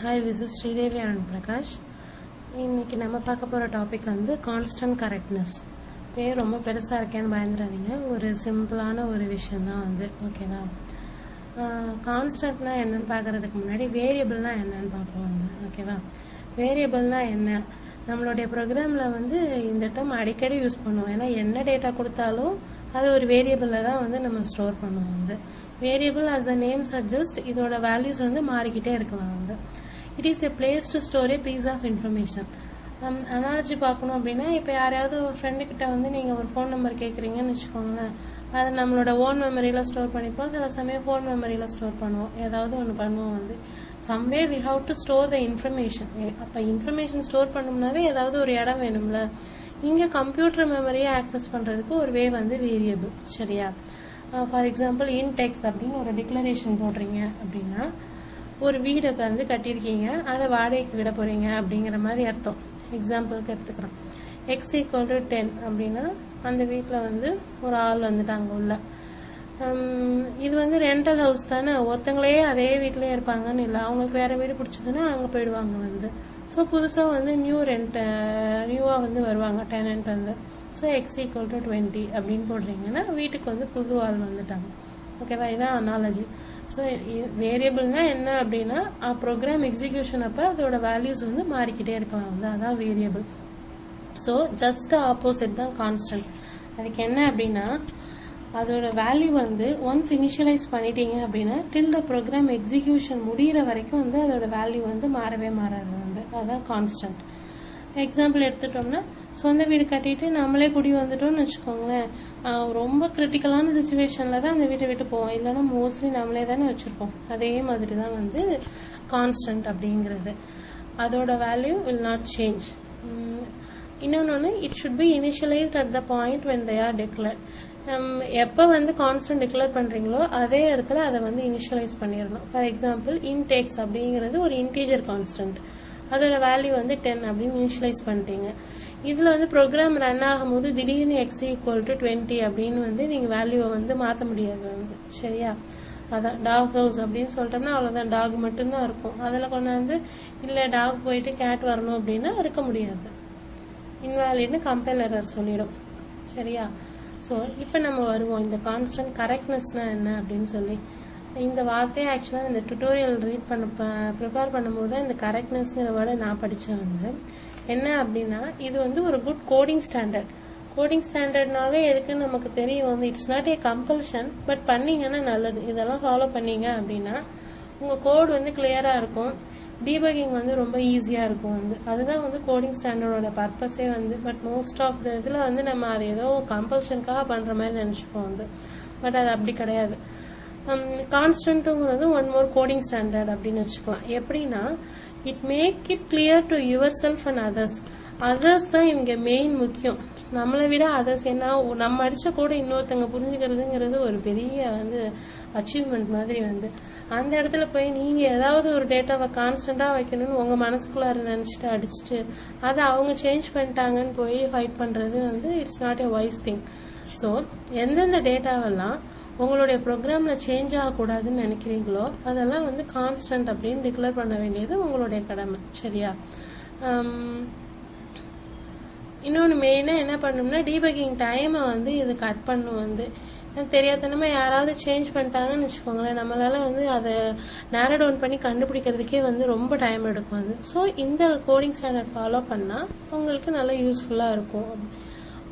Hi, this is Sridevi Arun Prakash. இன்னைக்கு நம்ம பார்க்க போகிற டாபிக் வந்து கான்ஸ்டன்ட் கரெக்ட்னஸ். பேர் ரொம்ப பெருசாக இருக்கேன்னு பயந்துடாதீங்க, ஒரு சிம்பிளான ஒரு விஷயந்தான் வந்து, ஓகேவா? கான்ஸ்டன்ட்னா என்னன்னு பார்க்கறதுக்கு முன்னாடி வேரியபிள்னா என்னன்னு பார்ப்போம் வந்து, ஓகேவா? வேரியபிள்னா என்ன? நம்மளுடைய ப்ரோக்ராமில் வந்து இந்த டேர்ம் அடிக்கடி யூஸ் பண்ணுவோம். ஏன்னா என்ன டேட்டா கொடுத்தாலும் அது ஒரு வேரியபிளில் தான் வந்து நம்ம ஸ்டோர் பண்ணுவோம் வந்து. Variable as the name suggests, இதோட வேல்யூஸ் வந்து மாறிக்கிட்டே இருக்கலாம் வந்து. It is a place to store a piece of information. Analogy பார்க்கணும் அப்படின்னா, இப்போ யாரையாவது ஒரு ஃப்ரெண்டுக்கிட்ட வந்து நீங்கள் ஒரு ஃபோன் நம்பர் கேட்குறீங்கன்னு வச்சுக்கோங்களேன், அதை நம்மளோட ஓன் மெமரியில் ஸ்டோர் பண்ணிப்போம். சில சமயம் ஃபோன் மெமரியில் ஸ்டோர் பண்ணுவோம், ஏதாவது ஒன்று பண்ணுவோம் வந்து. Some way we have to store the information. அப்போ இன்ஃபர்மேஷன் ஸ்டோர் பண்ணோம்னாவே ஏதாவது ஒரு இடம் வேணும்ல. இங்கே கம்ப்யூட்டர் மெமரியை ஆக்சஸ் பண்ணுறதுக்கு ஒரு வே வந்து வேரியபிள், சரியா? ஃபார் எக்ஸாம்பிள் இன்டெக்ஸ் அப்படின்னு ஒரு டிக்ளரேஷன் போடுறீங்க அப்படின்னா, ஒரு வீடை வந்து கட்டியிருக்கீங்க, அதை வாடகைக்கு விட போகிறீங்க அப்படிங்கிற மாதிரி அர்த்தம். எக்ஸாம்பிளுக்கு எடுத்துக்கிறோம். எக்ஸ் ஈக்குவல் டு 10 அப்படின்னா அந்த வீட்டில் வந்து ஒரு ஆள் வந்துட்டாங்க உள்ள. இது வந்து ரெண்டல் ஹவுஸ் தானே, ஒருத்தங்களே அதே வீட்டிலே இருப்பாங்கன்னு இல்லை, அவங்களுக்கு வேறு வீடு பிடிச்சதுன்னா அங்கே போயிடுவாங்க வந்து. ஸோ புதுசாக வந்து நியூவாக வந்து வருவாங்க டெனன்ட் வந்து. ஸோ எக்ஸ் ஈக்குவல் டு 20 அப்படின்னு போடுறீங்கன்னா வீட்டுக்கு வந்து புது ஆள் வந்துட்டாங்க, ஓகேவா? இதான் அனாலஜி. ஸோ வேரியபிள்னா என்ன அப்படின்னா, ப்ரோக்ராம் எக்ஸிக்யூஷன் அப்போ அதோட வேல்யூஸ் வந்து மாறிக்கிட்டே இருக்கலாம் வந்து, அதான் வேரியபிள். ஸோ ஜஸ்ட் ஆப்போசிட் தான் கான்ஸ்டன்ட். அதுக்கு என்ன அப்படின்னா, அதோட வேல்யூ வந்து ஒன்ஸ் இனிஷியலைஸ் பண்ணிட்டீங்க அப்படின்னா டில் த ப்ரோக்ராம் எக்ஸிக்யூஷன் முடிகிற வரைக்கும் வந்து அதோட வேல்யூ வந்து மாறவே மாறாது வந்து, அதுதான் கான்ஸ்டன்ட். எக்ஸாம்பிள் எடுத்துட்டோம்னா, சொந்த வீடு கட்டிட்டு நம்மளே குடி வந்துட்டோம்னு வச்சுக்கோங்களேன், ரொம்ப கிரிட்டிக்கலான சுச்சுவேஷனில் தான் அந்த வீட்டை விட்டு போவோம், இல்லைன்னா மோஸ்ட்லி நம்மளே தானே வச்சுருப்போம். அதே மாதிரி தான் வந்து கான்ஸ்டன்ட் அப்படிங்கிறது, அதோட வேல்யூ வில் நாட் சேஞ்ச். இன்னொன்று, it should be initialised at the point when they are declared. எப்போ வந்து கான்ஸ்டன்ட் டிக்ளேர் பண்ணுறீங்களோ அதே இடத்துல அதை வந்து இனிஷியலைஸ் பண்ணிடணும். ஃபார் எக்ஸாம்பிள் இன்டெக்ஸ் அப்படிங்கிறது ஒரு இன்டீஜர் கான்ஸ்டன்ட், அதோட வேல்யூ வந்து 10 அப்படின்னு இனிஷியலைஸ் பண்ணிட்டீங்க. இதில் வந்து ப்ரோக்ராம் ரன் ஆகும்போது திடீர்னு எக்ஸ் ஈக்குவல் டு 20 அப்படின்னு வந்து நீங்கள் வேல்யூவை வந்து மாற்ற முடியாது வந்து, சரியா? அதான் டாக் ஹவுஸ் அப்படின்னு சொல்லிட்டோம்னா அவ்வளோதான், டாக் மட்டும்தான் இருக்கும். அதில் கொண்டாந்து இல்லை டாக் போயிட்டு கேட் வரணும் அப்படின்னா இருக்க முடியாது, இன்வாலிட்னு கம்பைலர் சொல்லிடும், சரியா? ஸோ இப்போ நம்ம வருவோம் இந்த கான்ஸ்டன்ட் கரெக்ட்னஸ்னா என்ன அப்படின்னு சொல்லி. இந்த வார்த்தையை ஆக்சுவலாக இந்த டுட்டோரியல் ப்ரிப்பேர் பண்ணும்போது தான் இந்த கரெக்ட்னஸ்ங்கிற வேர்டை நான் படித்தேன் வந்து. என்ன அப்படின்னா, இது வந்து ஒரு குட் கோடிங் ஸ்டாண்டர்ட். கோடிங் ஸ்டாண்டர்ட்னாவே எதுக்குன்னு நமக்கு தெரியும் வந்து, it's not A compulsion, but பண்ணிங்கன்னா நல்லது. இதெல்லாம் ஃபாலோ பண்ணீங்க அப்படின்னா உங்கள் கோடு வந்து கிளியராக இருக்கும், டீபக்கிங் வந்து ரொம்ப ஈஸியாக இருக்கும் வந்து. அதுதான் வந்து கோடிங் ஸ்டாண்டர்டோட பர்பஸே வந்து. பட் மோஸ்ட் ஆஃப் த இதில் வந்து நம்ம அதை ஏதோ கம்பல்ஷனுக்காக பண்ணுற மாதிரி நினச்சிப்போம் வந்து, பட் அது அப்படி கிடையாது. கான்ஸ்டன்ட்டுங்கிறது ஒன் மோர் கோடிங் ஸ்டாண்டர்ட் அப்படின்னு வச்சுக்கலாம். எப்படின்னா, it make it clear to yourself and others. Others தான் இங்கே மெயின் முக்கியம். நம்மளை விட அதர்ஸ் என்ன, நம்ம அடித்த கூட இன்னொருத்தங்க புரிஞ்சுக்கிறதுங்கிறது ஒரு பெரிய வந்து அச்சீவ்மெண்ட் மாதிரி வந்து. அந்த இடத்துல போய் நீங்கள் ஏதாவது ஒரு டேட்டாவை கான்ஸ்டண்ட்டாக வைக்கணும்னு உங்கள் மனசுக்குள்ளார நினச்சிட்டு அடிச்சுட்டு அதை அவங்க சேஞ்ச் பண்ணிட்டாங்கன்னு போய் ஃபைட் பண்ணுறது வந்து it's not a wise thing. So எந்தெந்த டேட்டாவெல்லாம் உங்களுடைய ப்ரோக்ராமில் சேஞ்ச் ஆகக்கூடாதுன்னு நினைக்கிறீங்களோ அதெல்லாம் வந்து கான்ஸ்டன்ட் அப்படின்னு டிக்ளேர் பண்ண வேண்டியது உங்களுடைய கடமை, சரியா? இன்னொன்று மெயினாக என்ன பண்ணணும்னா, டீபக்கிங் டைமை வந்து இது கட் பண்ணும் வந்து. தெரியாதனமா யாராவது சேஞ்ச் பண்ணிட்டாங்கன்னு வச்சுக்கோங்களேன், நம்மளால வந்து அதை நேரோ டவுன் பண்ணி கண்டுபிடிக்கிறதுக்கே வந்து ரொம்ப டைம் எடுக்கும் வந்து. ஸோ இந்த கோடிங் ஸ்டாண்டர்ட் ஃபாலோ பண்ணால் உங்களுக்கு நல்லா யூஸ்ஃபுல்லாக இருக்கும்.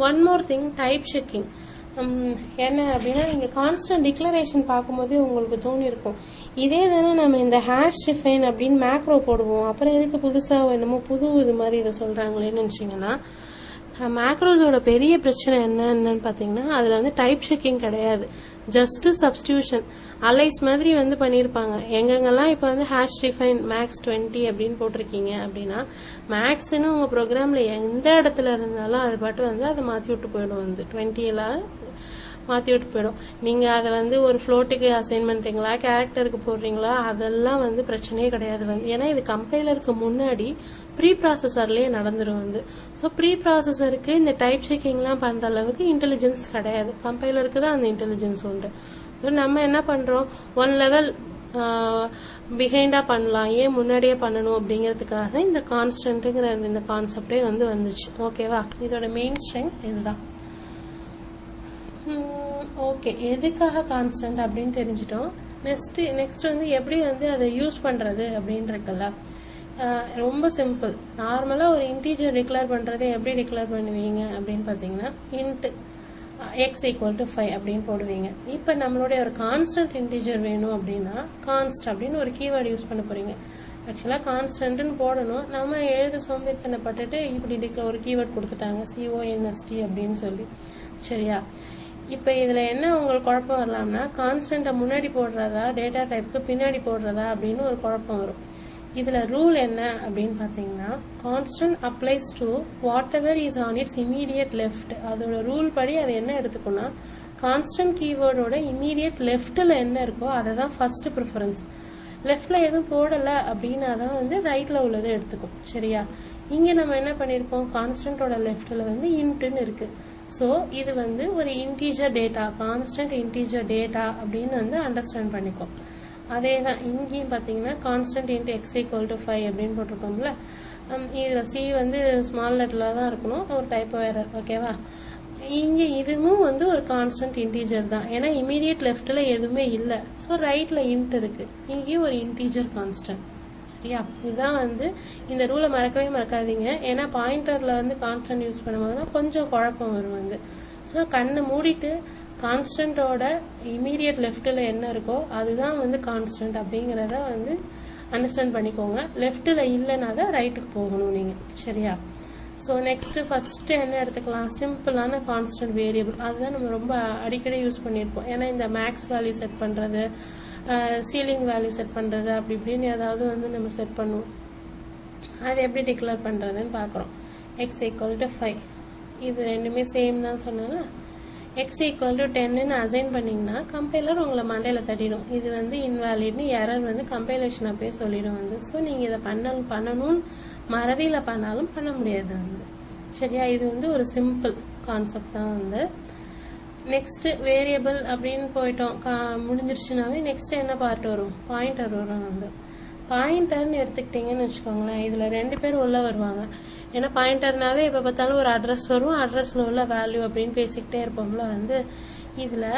One more thing, type checking. என்ன அப்படின்னா, நீங்கள் கான்ஸ்டன்ட் டிக்ளரேஷன் பார்க்கும்போதே உங்களுக்கு தோணியிருக்கும், இதே தானே நம்ம இந்த ஹேஷ் ரிஃபைன் அப்படின்னு மேக்ரோ போடுவோம், அப்புறம் எதுக்கு புதுசாக என்னமோ புது இது மாதிரி இதை சொல்கிறாங்களேன்னு நினச்சிங்கன்னா, மேக்ரோஸோட பெரிய பிரச்சனை என்னன்னு பார்த்தீங்கன்னா, அதில் வந்து டைப் செக்கிங் கிடையாது, ஜஸ்ட் சப்ஸ்டியூஷன் அலைஸ் மாதிரி வந்து பண்ணியிருப்பாங்க. எங்கெங்கெல்லாம் இப்போ வந்து ஹேஷ் ரிஃபைன் மேக்ஸ் 20 அப்படின்னு போட்டிருக்கீங்க அப்படின்னா, மேக்ஸ்ன்னு உங்கள் ப்ரோக்ராமில் எந்த இடத்துல இருந்தாலும் அது பாட்டு வந்து அதை மாற்றி விட்டு போயிடும் வந்து, 20 மாற்றி விட்டு போயிடும். நீங்கள் அதை வந்து ஒரு ஃப்ளோட்டுக்கு அசைன் பண்ணுறீங்களா, கேரக்டருக்கு போடுறீங்களா, அதெல்லாம் வந்து பிரச்சனையே கிடையாது வந்து. ஏன்னா இது கம்பைலருக்கு முன்னாடி ப்ரீ ப்ராசஸர்லேயே நடந்துடும் வந்து. ஸோ ப்ரீ ப்ராசஸருக்கு இந்த டைப் செக்கிங்லாம் பண்ணுற அளவுக்கு இன்டெலிஜென்ஸ் கிடையாது, கம்பைலருக்கு தான் அந்த இன்டெலிஜென்ஸ் உண்டு. ஸோ நம்ம என்ன பண்ணுறோம், ஒன் லெவல் பிஹைண்டாக பண்ணலாம், ஏன் முன்னாடியே பண்ணணும் அப்படிங்கிறதுக்காக இந்த கான்ஸ்டன்ட்டுங்கிற இந்த கான்செப்டே வந்துச்சு. ஓகேவா, இதோட மெயின் ஸ்ட்ரென்த் இதுதான். ஓகே, எதுக்காக கான்ஸ்டன்ட் அப்படின்னு தெரிஞ்சிட்டோம். நெக்ஸ்ட் எப்படி அதை யூஸ் பண்ணுறது அப்படின்னு இருக்குல்ல. ரொம்ப சிம்பிள். நார்மலாக ஒரு இன்டீஜர் டிக்ளேர் பண்ணுறதை எப்படி டிக்ளேர் பண்ணுவீங்க அப்படின்னு பார்த்தீங்கன்னா இன்ட் x = 5 அப்படின்னு போடுவீங்க. இப்போ நம்மளுடைய ஒரு கான்ஸ்டன்ட் இன்டீஜர் வேணும் அப்படின்னா கான்ஸ்ட் அப்படின்னு ஒரு கீவேர்டு யூஸ் பண்ண போகிறீங்க. ஆக்சுவலாக கான்ஸ்டன்ட்னு போடணும், நம்ம எழுத சோம்பேறித்தனப்பட்டுட்டு இப்படி ஒரு கீவேர்டு கொடுத்துட்டாங்க CONST அப்படின்னு சொல்லி. சரியா, இப்போ இதில் என்ன உங்களுக்கு குழப்பம் வரலாம்னா கான்ஸ்டன்ட்டை முன்னாடி போடுறதா டேட்டா டைப்புக்கு பின்னாடி போடுறதா அப்படின்னு ஒரு குழப்பம் வரும். இதில் ரூல் என்ன அப்படின்னு பார்த்தீங்கன்னா constant applies to what ever is on it's immediate left. அதோட ரூல் படி அது என்ன எடுத்துக்கோன்னா கான்ஸ்டன்ட் கீவேர்டோட இமீடியட் லெஃப்ட்டில் என்ன இருக்கோ அதை தான் ஃபர்ஸ்ட் ப்ரிஃபரன்ஸ். லெஃப்டில் எதுவும் போடலை அப்படின்னா தான் ரைட்டில் உள்ளதை எடுத்துக்கும். சரியா, இங்கே நம்ம என்ன பண்ணியிருக்கோம், கான்ஸ்டன்ட்டோட லெஃப்ட்டில் இன்ட்டுன்னு இருக்குது. ஸோ இது ஒரு integer data, constant integer data அப்படின்னு அண்டர்ஸ்டாண்ட் பண்ணிக்கும். அதே தான் இங்கேயும் பார்த்தீங்கன்னா கான்ஸ்டன்ட் இன்ட் x = 5 அப்படின்னு போட்டிருக்கோம்ல. இதில் C ஸ்மால் லெட்டரில் தான் இருக்கணும், ஒரு டைப் வேறு. ஓகேவா, இங்கே இதுவும் ஒரு கான்ஸ்டன்ட் இன்டீஜர் தான், ஏன்னா இமீடியட் லெஃப்டில் எதுவுமே இல்லை. ஸோ ரைட்டில் இன்ட் இருக்குது, இங்கேயும் ஒரு இன்டீஜர் கான்ஸ்டன்ட். சரியா, இதுதான் இந்த ரூலை மறக்கவே மறக்காதீங்க. ஏன்னா பாயிண்டரில் கான்ஸ்டன்ட் யூஸ் பண்ணும்போதுனா கொஞ்சம் குழப்பம் வரும். ஸோ கண்ணை மூடிட்டு கான்ஸ்டன்ட்டோட இமீடியட் லெஃப்ட்டில் என்ன இருக்கோ அதுதான் கான்ஸ்டன்ட் அப்படிங்கிறத அண்டர்ஸ்டாண்ட் பண்ணிக்கோங்க. லெஃப்ட்டில் இல்லைன்னா தான் ரைட்டுக்கு போகணும் நீங்கள். சரியா, ஸோ நெக்ஸ்ட்டு ஃபஸ்ட்டு என்ன எடுத்துக்கலாம், சிம்பிளான கான்ஸ்டன்ட் வேரியபிள். அதுதான் நம்ம ரொம்ப அடிக்கடி யூஸ் பண்ணியிருப்போம். ஏன்னா இந்த மேக்ஸ் வேல்யூ செட் பண்ணுறது, சீலிங் வேல்யூ செட் பண்ணுறது, அப்படி இப்படின்னு ஏதாவது நம்ம செட் பண்ணுவோம். அது எப்படி டிக்ளேர் பண்ணுறதுன்னு பார்க்குறோம். x = 5, இது ரெண்டுமே சேம் தான் சொன்னால. x = 10ன்னு அசைன் பண்ணிங்கன்னா கம்பைலர் உங்களை மண்டையில் தட்டிடும். இது இன்வாலிட்னு எரர் கம்பைலேஷன் அப்பயே சொல்லிடும். ஸோ நீங்கள் இதை பண்ணணும்னு மறதியில் பண்ணாலும் பண்ண முடியாது. சரியா, இது ஒரு சிம்பிள் கான்செப்ட் தான். நெக்ஸ்ட்டு வேரியபிள் அப்படின்னு போயிட்டோம், முடிஞ்சிருச்சுனாவே நெக்ஸ்ட் என்ன பார்ட் வரும், பாயிண்டர் வரும். பாயிண்டர்னு எடுத்துக்கிட்டிங்கன்னு வச்சுக்கோங்களேன், இதில் 2 பேர் உள்ளே வருவாங்க. ஏன்னா பாயிண்டர்னாவே எப்போ பார்த்தாலும் ஒரு அட்ரஸ் வரும், அட்ரஸில் உள்ள வேல்யூ அப்படின்னு பேசிக்கிட்டே இருப்போம்ல. இதில்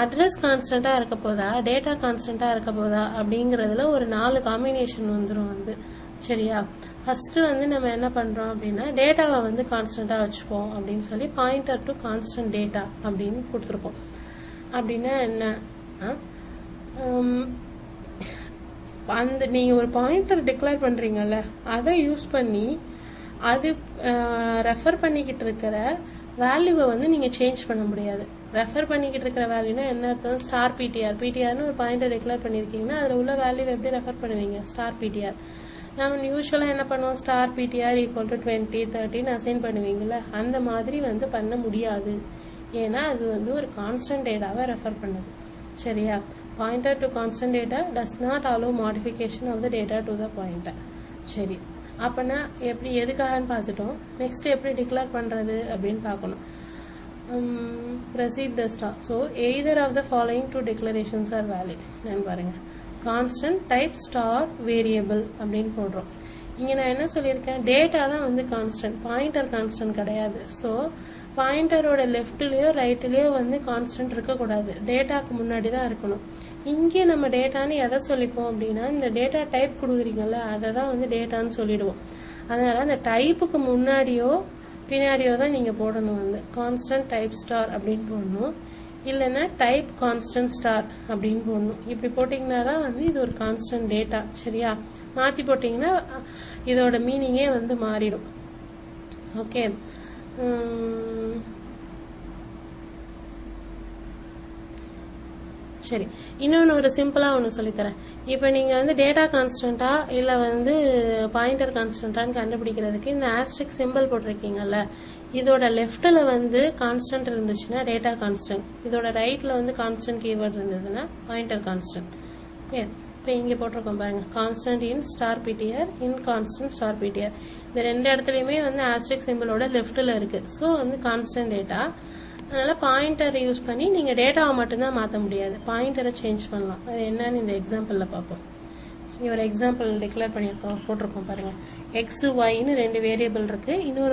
அட்ரஸ் கான்ஸ்டண்ட்டாக இருக்க போதா டேட்டா கான்ஸ்டண்ட்டாக இருக்க போதா அப்படிங்கிறதுல ஒரு 4 காம்பினேஷன் வந்துடும். சரியா, ஃபஸ்ட்டு நம்ம என்ன பண்ணுறோம் அப்படின்னா டேட்டாவை கான்ஸ்டண்ட்டாக வச்சுப்போம் அப்படின்னு சொல்லி பாயிண்டர் டு கான்ஸ்டன்ட் டேட்டா அப்படின்னு கொடுத்துருப்போம். அப்படின்னா என்ன, நீங்கள் ஒரு பாயிண்டர் டிக்ளேர் பண்ணுறீங்கல்ல, அதை யூஸ் பண்ணி அது ரெஃபர் பண்ணிக்கிட்டு இருக்கிற வேல்யூவை நீங்கள் சேஞ்ச் பண்ண முடியாது. ரெஃபர் பண்ணிக்கிட்டு இருக்கிற வேல்யூனா என்ன அர்த்தம், ஸ்டார் பிடிஆர்னு ஒரு பாயிண்டர் டிக்ளேர் பண்ணியிருக்கீங்கன்னா அதில் உள்ள வேல்யூவை எப்படி ரெஃபர் பண்ணுவீங்க, ஸ்டார் பிடிஆர். நம்ம யூஸ்வலாக என்ன பண்ணுவோம், ஸ்டார் பிடிஆர் = 20, 30ன்னு அசைன் பண்ணுவீங்கல்ல, அந்த மாதிரி பண்ண முடியாது. ஏன்னா அது ஒரு கான்ஸ்டன்ட் டேட்டாவை ரெஃபர் பண்ணுது. சரியா, pointer to constant data does not allow modification of the data to the pointer. சரி, அப்பனா எப்படி எதுக்காகன்னு பார்த்துட்டோம். நெக்ஸ்ட் எப்படி டிக்ளேர் பண்ணுறது அப்படின்னு பார்க்கணும். proceed the star. So either of the following two declarations are valid. நான் பாருங்க, constant type star variable அப்படின்னு போடுறோம். இங்கே நான் என்ன சொல்லியிருக்கேன், டேட்டா தான் கான்ஸ்டன்ட், பாயிண்டர் கான்ஸ்டன்ட் கிடையாது. ஸோ பாயிண்டரோட லெஃப்ட்லேயோ ரைட்லேயோ கான்ஸ்டன்ட் இருக்கக்கூடாது, டேட்டாக்கு முன்னாடி தான் இருக்கணும். இங்கே நம்ம டேட்டான்னு எதை சொல்லிப்போம் அப்படின்னா, இந்த டேட்டா டைப் கொடுக்குறீங்கல்ல அதை தான் டேட்டான்னு சொல்லிடுவோம். அதனால் அந்த டைப்புக்கு முன்னாடியோ பின்னாடியோ தான் நீங்கள் போடணும். கான்ஸ்டன்ட் டைப் ஸ்டார் அப்படின்னு போடணும், இல்லைன்னா டைப் கான்ஸ்டன்ட் ஸ்டார் அப்படின்னு போடணும். இப்படி போட்டிங்கன்னா தான் இது ஒரு கான்ஸ்டன்ட் டேட்டா. சரியா, மாற்றி போட்டிங்கன்னா இதோட மீனிங்கே மாறிடும். ஓகே, சரி, இன்னொன்று ஒரு சிம்பிளாக ஒன்று சொல்லித்தரேன். இப்போ நீங்கள் டேட்டா கான்ஸ்டண்ட்டா இல்லை பாயிண்டர் கான்ஸ்டண்ட்டான்னு கண்டுபிடிக்கிறதுக்கு இந்த ஆஸ்ட்ரிக் சிம்பிள் போட்டிருக்கீங்கல்ல, இதோட லெஃப்டில் கான்ஸ்டன்ட் இருந்துச்சுன்னா டேட்டா கான்ஸ்டன்ட், இதோட ரைட்டில் கான்ஸ்டன்ட் கீவேர்ட் இருந்ததுன்னா பாயிண்டர் கான்ஸ்டன்ட். ஓகே, இப்போ இங்கே போட்டிருக்கோம் பாருங்க, constant in star PTR, in constant star PTR. இந்த ரெண்டு இடத்துலையுமே ஆஸ்ட்ரிக் சிம்பிளோட லெஃப்டில் இருக்குது. So constant data. அதனால பாயிண்டர் யூஸ் பண்ணி நீங்க டேட்டாவை மட்டும்தான் மாற்ற முடியாது, பாயிண்டரை சேஞ்ச் பண்ணலாம். அது என்னன்னு இந்த எக்ஸாம்பிள்ல பார்ப்போம். இங்க ஒரு எக்ஸாம்பிள் டிக்ளேர் பண்ணியிருக்கோம், போட்டிருக்கோம் பாருங்க. எக்ஸ் ஒய்னு 2 வேரியபிள் இருக்கு. இன்னொரு